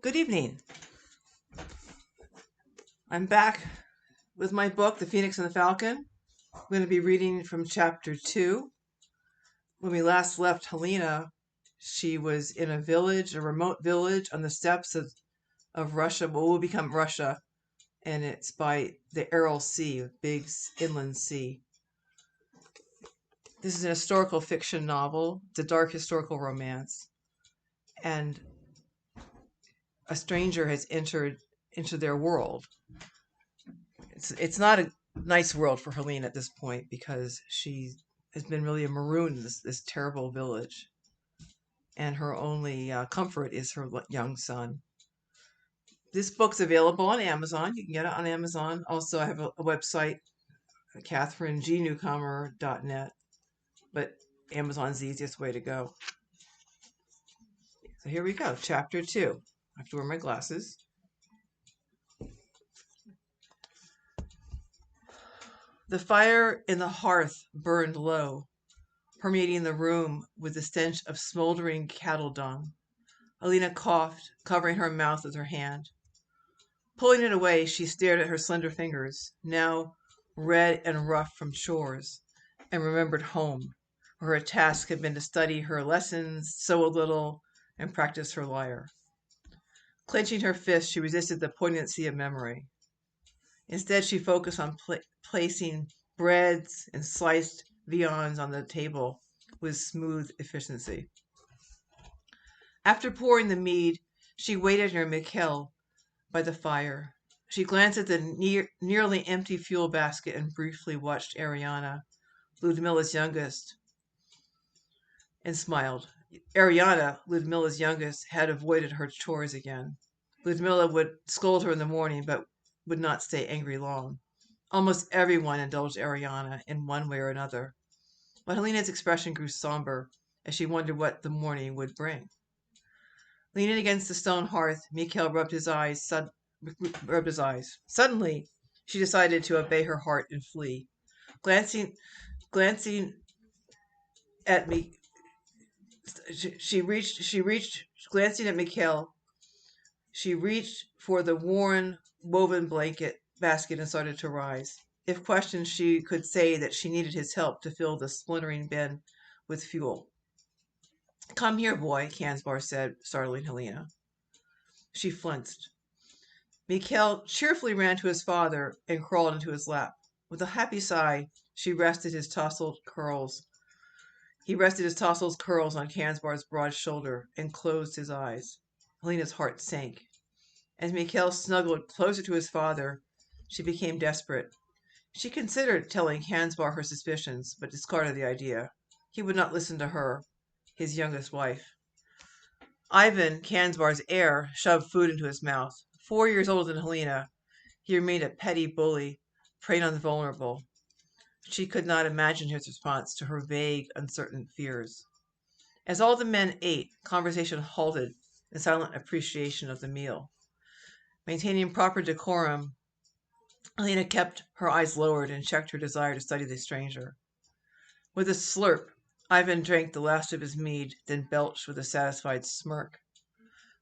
Good evening. I'm back with my book, The Phoenix and the Falcon. I'm going to be reading from chapter 2. When we last left Helena, she was in a village, a remote village on the steppes of Russia, what will become Russia, and it's by the Aral Sea, a big inland sea. This is an historical fiction novel. It's a dark historical romance. And a stranger has entered into their world. It's not a nice world for Helene at this point because she has been really marooned in this terrible village, and her only comfort is her young son. This book's available on Amazon. You can get it on Amazon. Also, I have a website, KatherineNewcomer.net, but Amazon's the easiest way to go. So here we go, chapter 2. I have to wear my glasses. The fire in the hearth burned low, permeating the room with the stench of smoldering cattle dung. Alina coughed, covering her mouth with her hand. Pulling it away, she stared at her slender fingers, now red and rough from chores, and remembered home, where her task had been to study her lessons, sew a little, and practice her lyre. Clenching her fist, she resisted the poignancy of memory. Instead, she focused on placing breads and sliced viands on the table with smooth efficiency. After pouring the mead, she waited near Mikhail by the fire. She glanced at the nearly empty fuel basket and briefly watched Ariana, Ludmila's youngest, and smiled. Ariana, Ludmila's youngest, had avoided her chores again. Ludmila would scold her in the morning, but would not stay angry long. Almost everyone indulged Ariana in one way or another. But Helena's expression grew somber as she wondered what the morning would bring. Leaning against the stone hearth, Mikhail rubbed his eyes. Suddenly, she decided to obey her heart and flee. Glancing at me, glancing at Mikhail. She reached for the worn, woven blanket basket and started to rise. If questioned, she could say that she needed his help to fill the splintering bin with fuel. "Come here, boy," Kansbar said, startling Helena. She flinched. Mikhail cheerfully ran to his father and crawled into his lap. With a happy sigh, he rested his tousled curls on Kansbar's broad shoulder and closed his eyes. Helena's heart sank. As Mikhail snuggled closer to his father, she became desperate. She considered telling Kansbar her suspicions, but discarded the idea. He would not listen to her, his youngest wife. Ivan, Kansbar's heir, shoved food into his mouth. 4 years older than Helena, he remained a petty bully, preying on the vulnerable. She could not imagine his response to her vague, uncertain fears. As all the men ate, conversation halted in silent appreciation of the meal. Maintaining proper decorum, Helena kept her eyes lowered and checked her desire to study the stranger. With a slurp, Ivan drank the last of his mead, then belched with a satisfied smirk.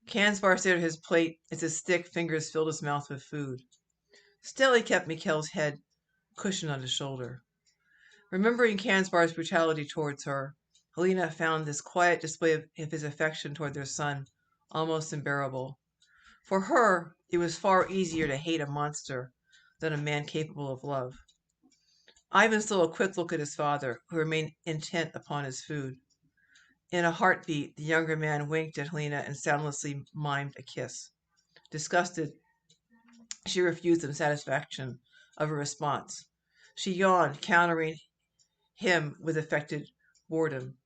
Kansbar stared at his plate as his thick fingers filled his mouth with food. Still he kept Mikhail's head cushioned on his shoulder. Remembering Kansbar's brutality towards her, Helena found this quiet display of his affection toward their son almost unbearable. For her, it was far easier to hate a monster than a man capable of love. Ivan stole a quick look at his father, who remained intent upon his food. In a heartbeat, the younger man winked at Helena and soundlessly mimed a kiss. Disgusted, she refused him satisfaction of a response. She yawned, countering him with affected boredom.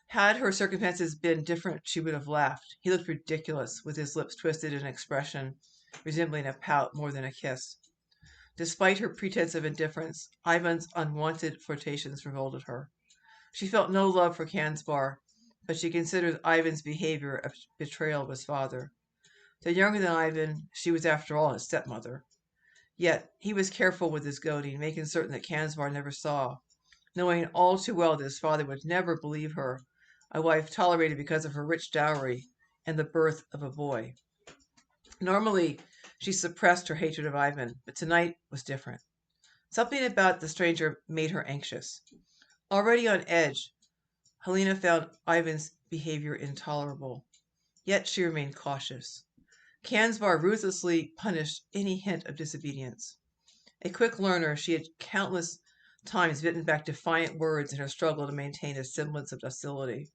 Had her circumstances been different, she would have laughed. He looked ridiculous, with his lips twisted in an expression resembling a pout more than a kiss. Despite her pretense of indifference, Ivan's unwanted flirtations revolted her. She felt no love for Kansbar, but she considered Ivan's behavior a betrayal of his father. Though younger than Ivan, she was after all his stepmother. Yet he was careful with his goading, making certain that Kansbar never saw, knowing all too well that his father would never believe her, a wife tolerated because of her rich dowry and the birth of a boy. Normally, she suppressed her hatred of Ivan, but tonight was different. Something about the stranger made her anxious. Already on edge, Helena found Ivan's behavior intolerable, yet she remained cautious. Kansbar ruthlessly punished any hint of disobedience. A quick learner, she had countless times bitten back defiant words in her struggle to maintain a semblance of docility.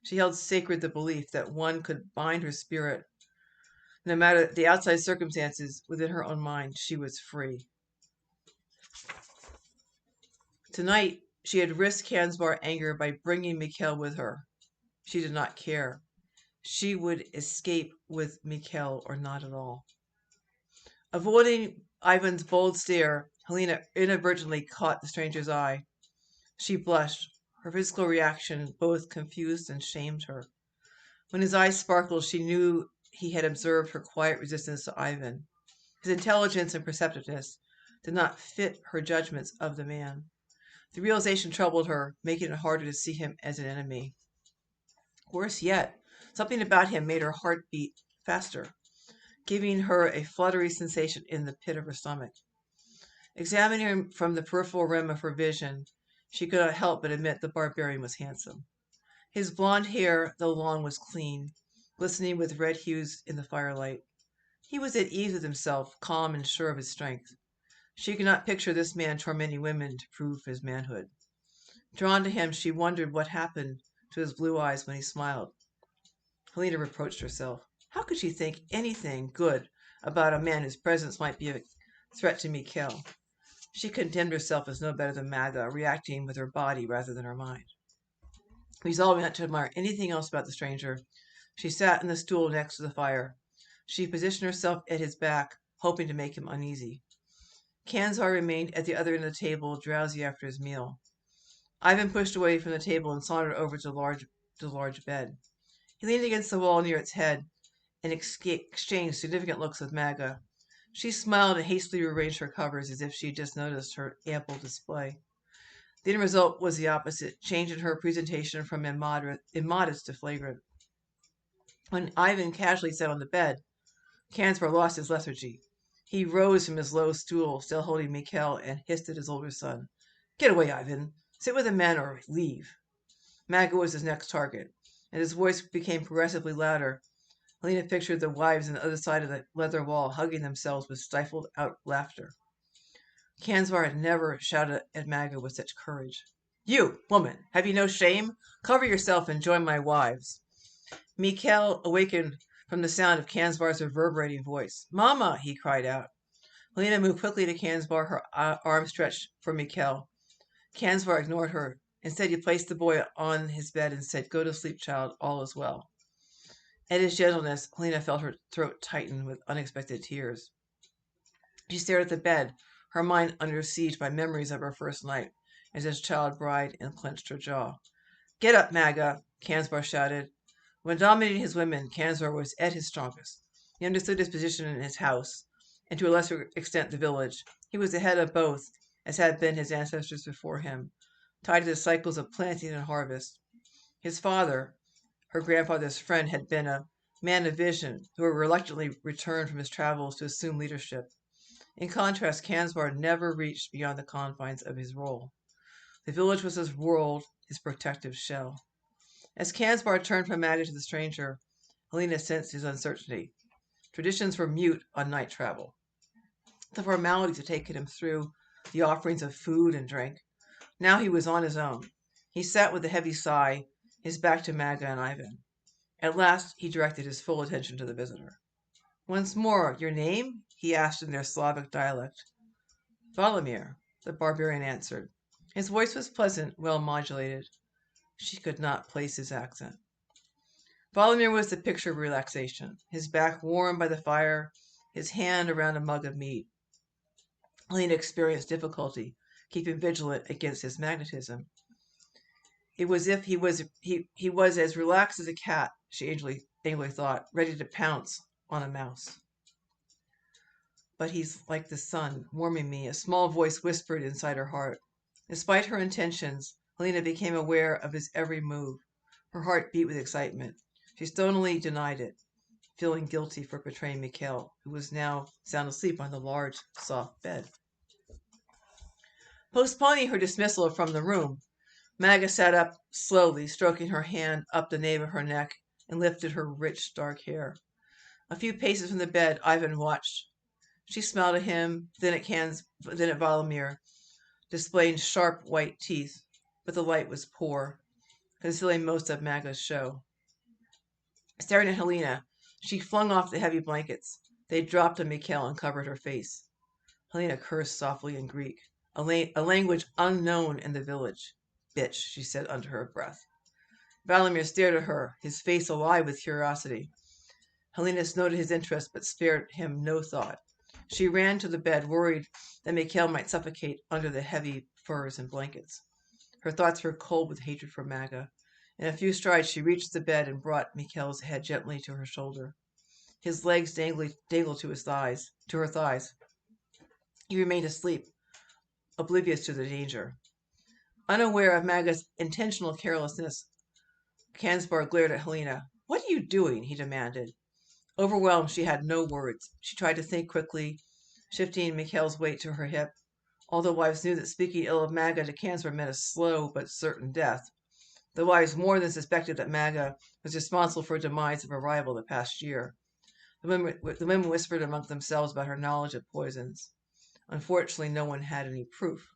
She held sacred the belief that one could bind her spirit. No matter the outside circumstances, within her own mind, she was free. Tonight, she had risked Kansbar's anger by bringing Mikhail with her. She did not care. She would escape with Mikhail or not at all. Avoiding Ivan's bold stare, Helena inadvertently caught the stranger's eye. She blushed. Her physical reaction both confused and shamed her. When his eyes sparkled, she knew he had observed her quiet resistance to Ivan. His intelligence and perceptiveness did not fit her judgments of the man. The realization troubled her, making it harder to see him as an enemy. Worse yet, something about him made her heart beat faster, giving her a fluttery sensation in the pit of her stomach. Examining him from the peripheral rim of her vision, she could not help but admit the barbarian was handsome. His blond hair, though long, was clean, glistening with red hues in the firelight. He was at ease with himself, calm and sure of his strength. She could not picture this man tormenting women to prove his manhood. Drawn to him, she wondered what happened to his blue eyes when he smiled. Helena reproached herself. How could she think anything good about a man whose presence might be a threat to Mikhail? She condemned herself as no better than Maga, reacting with her body rather than her mind. Resolving not to admire anything else about the stranger, she sat in the stool next to the fire. She positioned herself at his back, hoping to make him uneasy. Kanzar remained at the other end of the table, drowsy after his meal. Ivan pushed away from the table and sauntered over to the large bed. He leaned against the wall near its head and exchanged significant looks with Maga. She smiled and hastily rearranged her covers as if she had just noticed her ample display. The end result was the opposite, change in her presentation from immodest to flagrant. When Ivan casually sat on the bed, Kanzar lost his lethargy. He rose from his low stool, still holding Mikhail, and hissed at his older son. Get away, Ivan. Sit with the men or leave. Maga was his next target, and his voice became progressively louder. Helena pictured the wives on the other side of the leather wall hugging themselves with stifled out laughter. Kanzar had never shouted at Maga with such courage. You, woman, have you no shame? Cover yourself and join my wives. Mikhail awakened from the sound of Kanzbar's reverberating voice. Mama, he cried out. Helena moved quickly to Kanzbar, her arm stretched for Mikhail. Kanzbar ignored her. Instead, he placed the boy on his bed and said, Go to sleep, child, all is well. At his gentleness, Helena felt her throat tighten with unexpected tears. She stared at the bed, her mind under siege by memories of her first night as his child bride, and clenched her jaw. Get up, Maga, Kanzbar shouted. When dominating his women, Kanzar was at his strongest. He understood his position in his house, and to a lesser extent the village. He was the head of both, as had been his ancestors before him, tied to the cycles of planting and harvest. His father, her grandfather's friend, had been a man of vision who had reluctantly returned from his travels to assume leadership. In contrast, Kanzar never reached beyond the confines of his role. The village was his world, his protective shell. As Kanzar turned from Maga to the stranger, Helena sensed his uncertainty. Traditions were mute on night travel. The formalities had taken him through the offerings of food and drink. Now he was on his own. He sat with a heavy sigh, his back to Maga and Ivan. At last he directed his full attention to the visitor. Once more, your name? He asked in their Slavic dialect. Valimir, the barbarian answered. His voice was pleasant, well modulated. She could not place his accent. Valimir was the picture of relaxation, his back warm by the fire, his hand around a mug of mead. Helena experienced difficulty keeping vigilant against his magnetism. It was as if he was as relaxed as a cat, she angrily thought, ready to pounce on a mouse. But he's like the sun, warming me, a small voice whispered inside her heart. Despite her intentions, Helena became aware of his every move. Her heart beat with excitement. She stonily denied it. feeling guilty for betraying Mikhail, who was now sound asleep on the large, soft bed. Postponing her dismissal from the room, Magda sat up slowly, stroking her hand up the nape of her neck, and lifted her rich, dark hair. A few paces from the bed, Ivan watched. She smiled at him, then at Valamir, displaying sharp white teeth, but the light was poor, concealing most of Magda's show. Staring at Helena, she flung off the heavy blankets. They dropped on Mikhail and covered her face. Helena cursed softly in Greek, a language unknown in the village. Bitch, she said under her breath. Valamir stared at her, his face alive with curiosity. Helena noted his interest, but spared him no thought. She ran to the bed, worried that Mikhail might suffocate under the heavy furs and blankets. Her thoughts were cold with hatred for Magda. In a few strides, she reached the bed and brought Mikhail's head gently to her shoulder. His legs dangled to her thighs. He remained asleep, oblivious to the danger. Unaware of Magda's intentional carelessness, Kansbar glared at Helena. "What are you doing?" he demanded. Overwhelmed, she had no words. She tried to think quickly, shifting Mikhail's weight to her hip. All the wives knew that speaking ill of Magda to Kansbar meant a slow but certain death. The wives more than suspected that Magda was responsible for the demise of her rival the past year. The women whispered among themselves about her knowledge of poisons. Unfortunately, no one had any proof.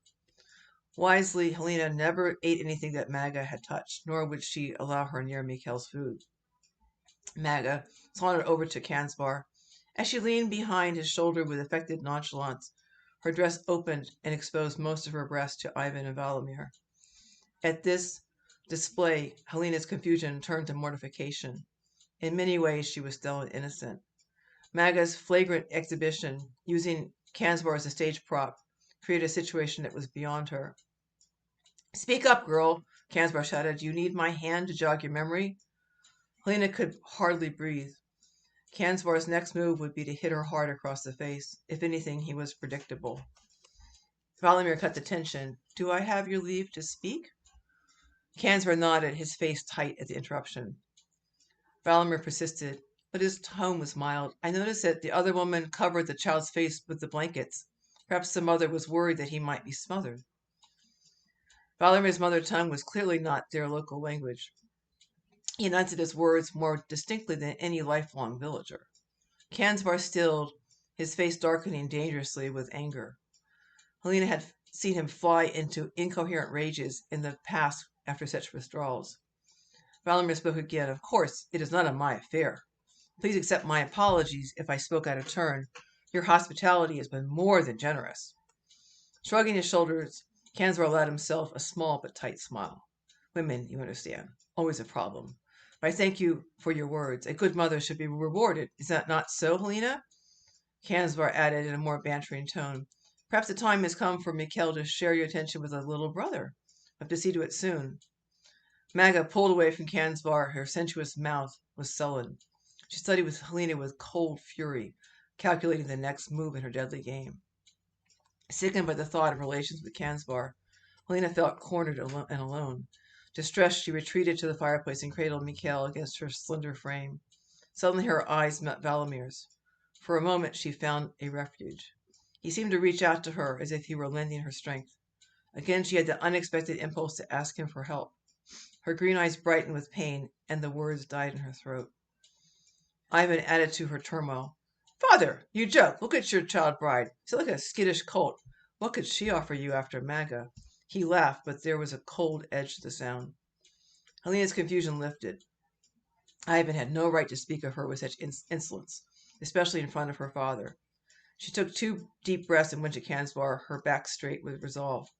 Wisely, Helena never ate anything that Magda had touched, nor would she allow her near Mikhail's food. Magda sauntered over to Kansbar. As she leaned behind his shoulder with affected nonchalance, her dress opened and exposed most of her breast to Ivan and Valamir. At this display, Helena's confusion turned to mortification. In many ways, she was still innocent. Magda's flagrant exhibition, using Kansbar as a stage prop, created a situation that was beyond her. "Speak up, girl," Kansbar shouted. "Do you need my hand to jog your memory?" Helena could hardly breathe. Kansbar's next move would be to hit her hard across the face. If anything, he was predictable. Valamir cut the tension. "Do I have your leave to speak?" Kansbar nodded, his face tight at the interruption. Valamir persisted, but his tone was mild. "I noticed that the other woman covered the child's face with the blankets. Perhaps the mother was worried that he might be smothered." Valamir's mother tongue was clearly not their local language. He enunciated his words more distinctly than any lifelong villager. Kansbar stilled, his face darkening dangerously with anger. Helena had seen him fly into incoherent rages in the past after such withdrawals. Valamir spoke again. "Of course, it is none of my affair. Please accept my apologies if I spoke out of turn. Your hospitality has been more than generous." Shrugging his shoulders, Kansbar allowed himself a small but tight smile. "Women, you understand, always a problem. But I thank you for your words. A good mother should be rewarded. Is that not so, Helena?" Kansbar added in a more bantering tone. "Perhaps the time has come for Mikhail to share your attention with a little brother. I have to see to it soon." Magda pulled away from Kansbar. Her sensuous mouth was sullen. She studied Helena with cold fury, calculating the next move in her deadly game. Sickened by the thought of relations with Kansbar, Helena felt cornered and alone. Distressed, she retreated to the fireplace and cradled Mikhail against her slender frame. Suddenly her eyes met Valamir's. For a moment she found a refuge. He seemed to reach out to her as if he were lending her strength. Again she had the unexpected impulse to ask him for help. Her green eyes brightened with pain, and the words died in her throat. Ivan added to her turmoil. "Father, you joke. Look at your child bride. She's like a skittish colt. What could she offer you after Magda?" He laughed, but there was a cold edge to the sound. Helena's confusion lifted. Ivan had no right to speak of her with such insolence, especially in front of her father. She took 2 deep breaths and went to Kansbar, her back straight with resolve.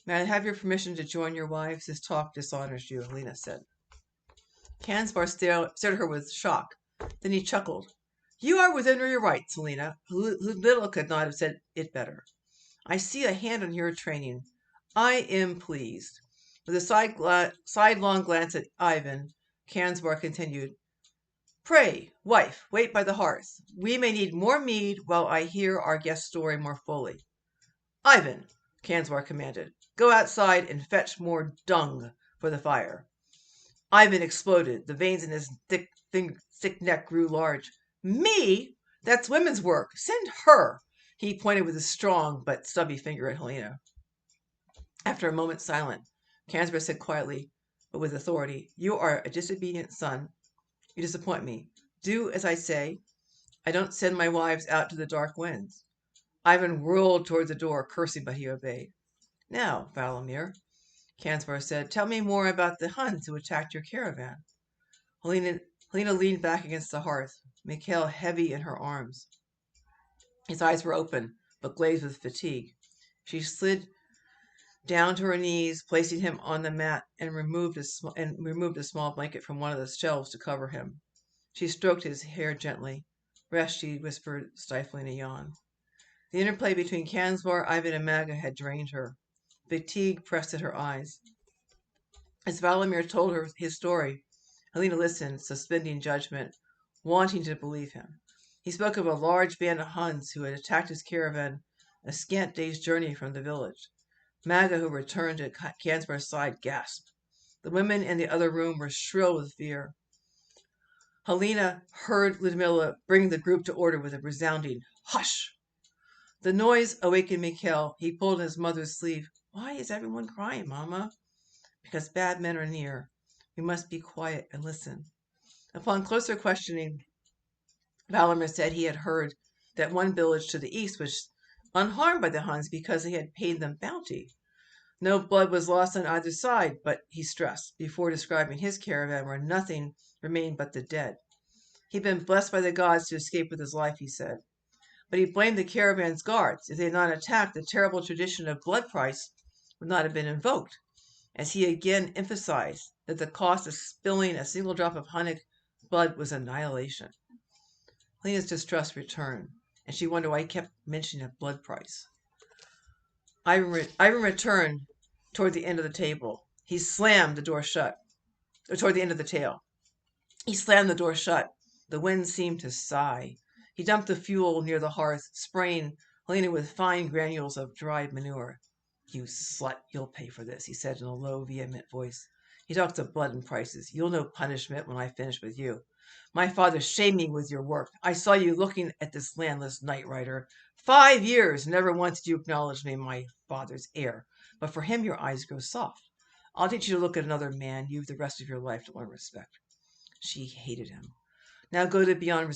"May I have your permission to join your wives? This talk dishonors you," Helena said. Kansbar stared at her with shock. Then he chuckled. "You are within your rights, Helena. Little could not have said it better. I see a hand on your training. I am pleased." With a sidelong glance at Ivan, Kansbar continued, "Pray, wife, wait by the hearth. We may need more mead while I hear our guest's story more fully." "Ivan," Kansbar commanded, "go outside and fetch more dung for the fire." Ivan exploded. The veins in his thick neck grew large. Me? That's women's work. Send her. He pointed with his strong but stubby finger at Helena. After a moment's silence, Cansborough said quietly, but with authority, "You are a disobedient son. You disappoint me. Do as I say. I don't send my wives out to the dark winds." Ivan whirled toward the door, cursing, but he obeyed. "Now, Valamir," Cansborough said, "tell me more about the Huns who attacked your caravan." Helena, Helena leaned back against the hearth, Mikhail heavy in her arms. His eyes were open, but glazed with fatigue. She slid down to her knees, placing him on the mat, and removed a small blanket from one of the shelves to cover him. She stroked his hair gently. "Rest," she whispered, stifling a yawn. The interplay between Cansbar, Ivan, and Maga had drained her. Fatigue pressed at her eyes. As Valamir told her his story, Helena listened, suspending judgment, wanting to believe him. He spoke of a large band of Huns who had attacked his caravan a scant day's journey from the village. Maga, who returned to Cansbar's side, gasped. The women in the other room were shrill with fear. Helena heard Ludmilla bring the group to order with a resounding "Hush!" The noise awakened Mikhail. He pulled his mother's sleeve. "Why is everyone crying, Mamma?" "Because bad men are near. We must be quiet and listen." Upon closer questioning, Valamir said he had heard that one village to the east was unharmed by the Huns because they had paid them bounty. No blood was lost on either side, but he stressed, before describing his caravan, where nothing remained but the dead. He'd been blessed by the gods to escape with his life, he said. But he blamed the caravan's guards. If they had not attacked, the terrible tradition of blood price would not have been invoked, as he again emphasized that the cost of spilling a single drop of Hunnic blood was annihilation. Lena's distrust returned, and she wondered why he kept mentioning a blood price. Ivan returned toward the end of the table. He slammed the door shut. Or toward the end of the tale. He slammed the door shut. The wind seemed to sigh. He dumped the fuel near the hearth, spraying Helena with fine granules of dried manure. "You slut, you'll pay for this," he said in a low, vehement voice. "He talks of blood and prices. You'll know punishment when I finish with you. My father shamed me with your work. I saw you looking at this landless night rider. 5 years, never once did you acknowledge me, my father's heir. But for him your eyes grow soft. I'll teach you to look at another man. You've the rest of your life to learn respect." She hated him. Now goaded beyond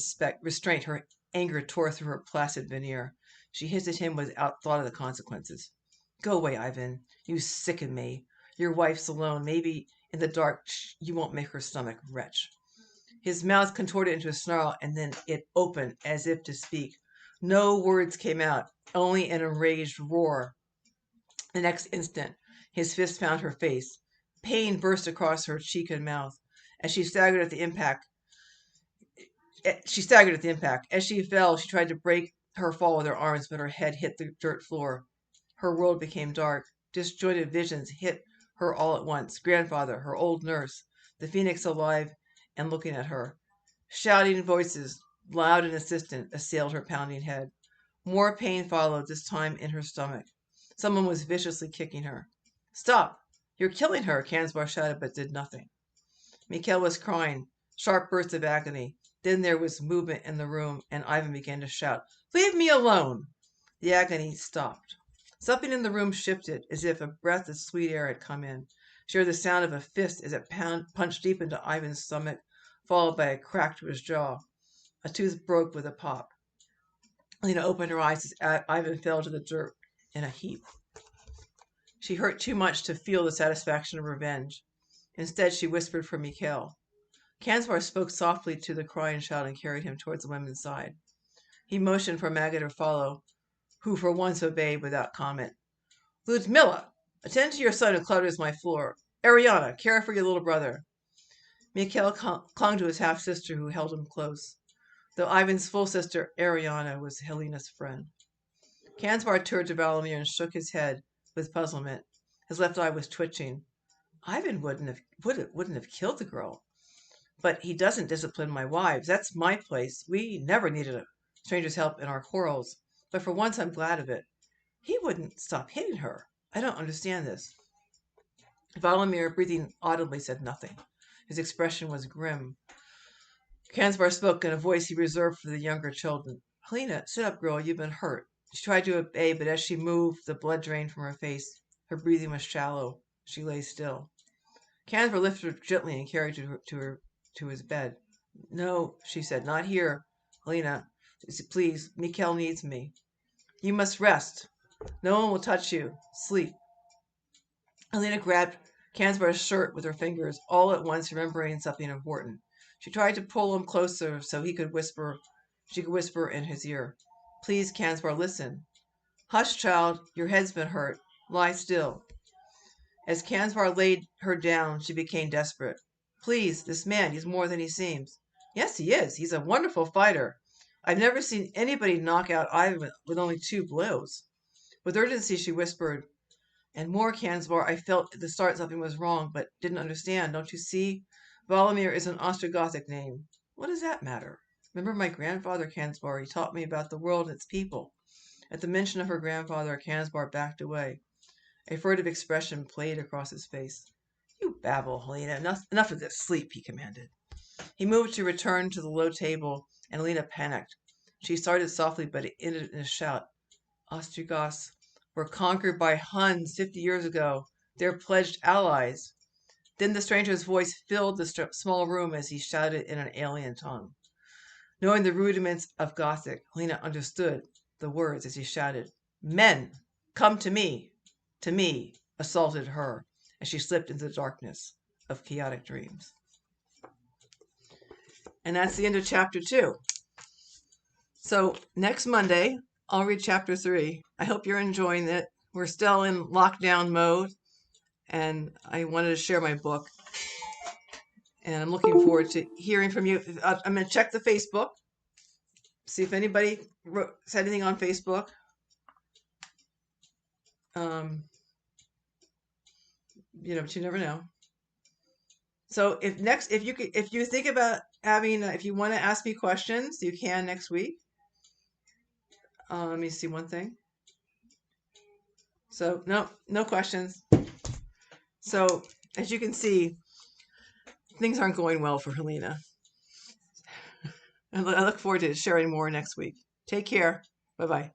restraint, her anger tore through her placid veneer. She hissed at him without thought of the consequences. "Go away, Ivan. You sicken me. Your wife's alone. Maybe in the dark you won't make her stomach retch." His mouth contorted into a snarl, and then it opened as if to speak. No words came out, only an enraged roar. The next instant, his fist found her face. Pain burst across her cheek and mouth. As she staggered at the impact, As she fell, she tried to break her fall with her arms, but her head hit the dirt floor. Her world became dark. Disjointed visions hit her all at once. Grandfather, her old nurse, the phoenix alive and looking at her. Shouting voices, loud and insistent, assailed her pounding head. More pain followed, this time in her stomach. Someone was viciously kicking her. "Stop! You're killing her!" Cansbar shouted, but did nothing. Mikhail was crying, sharp bursts of agony. Then there was movement in the room, and Ivan began to shout, "Leave me alone!" The agony stopped. Something in the room shifted, as if a breath of sweet air had come in. She heard the sound of a fist as it punched deep into Ivan's stomach, followed by a crack to his jaw. A tooth broke with a pop. Lena opened her eyes as Ivan fell to the dirt in a heap. She hurt too much to feel the satisfaction of revenge. Instead, she whispered for Mikhail. Cansbar spoke softly to the crying child and carried him towards the women's side. He motioned for Maga to follow, who for once obeyed without comment. "Ludmilla, attend to your son who clutters my floor. Ariana, care for your little brother." Mikhail clung to his half-sister, who held him close, though Ivan's full sister, Ariana, was Helena's friend. Cansbar turned to Valamir and shook his head with puzzlement. His left eye was twitching. "Ivan wouldn't have killed the girl. But he doesn't discipline my wives. That's my place. We never needed a stranger's help in our quarrels. But for once I'm glad of it. He wouldn't stop hitting her. I don't understand this." Valamir, breathing audibly, said nothing. His expression was grim. Cansbar spoke in a voice he reserved for the younger children. Helena, sit up, girl. You've been hurt. She tried to obey, but as she moved, the blood drained from her face. Her breathing was shallow. She lay still. Cansbar lifted her gently and carried her to his bed. No, she said, not here. Helena, please, Mikhail needs me. You must rest. No one will touch you. Sleep. Helena grabbed Cansbar's shirt with her fingers, all at once remembering something important. She tried to pull him closer so she could whisper in his ear. Please, Cansbar, listen. Hush, child, your head's been hurt. Lie still. As Cansbar laid her down, she became desperate. Please, this man, he's more than he seems. Yes, he is. He's a wonderful fighter. I've never seen anybody knock out Ivan with only 2 blows. With urgency, she whispered, and more, Cansbar, I felt at the start something was wrong, but didn't understand. Don't you see? Volodymyr is an Ostrogothic name. What does that matter? Remember my grandfather, Cansbar. He taught me about the world and its people. At the mention of her grandfather, Cansbar backed away. A furtive expression played across his face. You babble, Helena. Enough of this. Sleep, he commanded. He moved to return to the low table, and Helena panicked. She started softly, but it ended in a shout. Ostrogoths were conquered by Huns 50 years ago. They're pledged allies. Then the stranger's voice filled the small room as he shouted in an alien tongue. Knowing the rudiments of Gothic, Helena understood the words as he shouted, Men, come to me, assaulted her, as she slipped into the darkness of chaotic dreams. And that's the end of chapter 2. So next Monday, I'll read chapter 3. I hope you're enjoying it. We're still in lockdown mode, and I wanted to share my book. And I'm looking forward to hearing from you. I'm going to check the Facebook, see if anybody said anything on Facebook. But you never know. So if you think about having, if you want to ask me questions, you can next week. Let me see one thing. So no questions. So as you can see, things aren't going well for Helena. I look forward to sharing more next week. Take care. Bye-bye.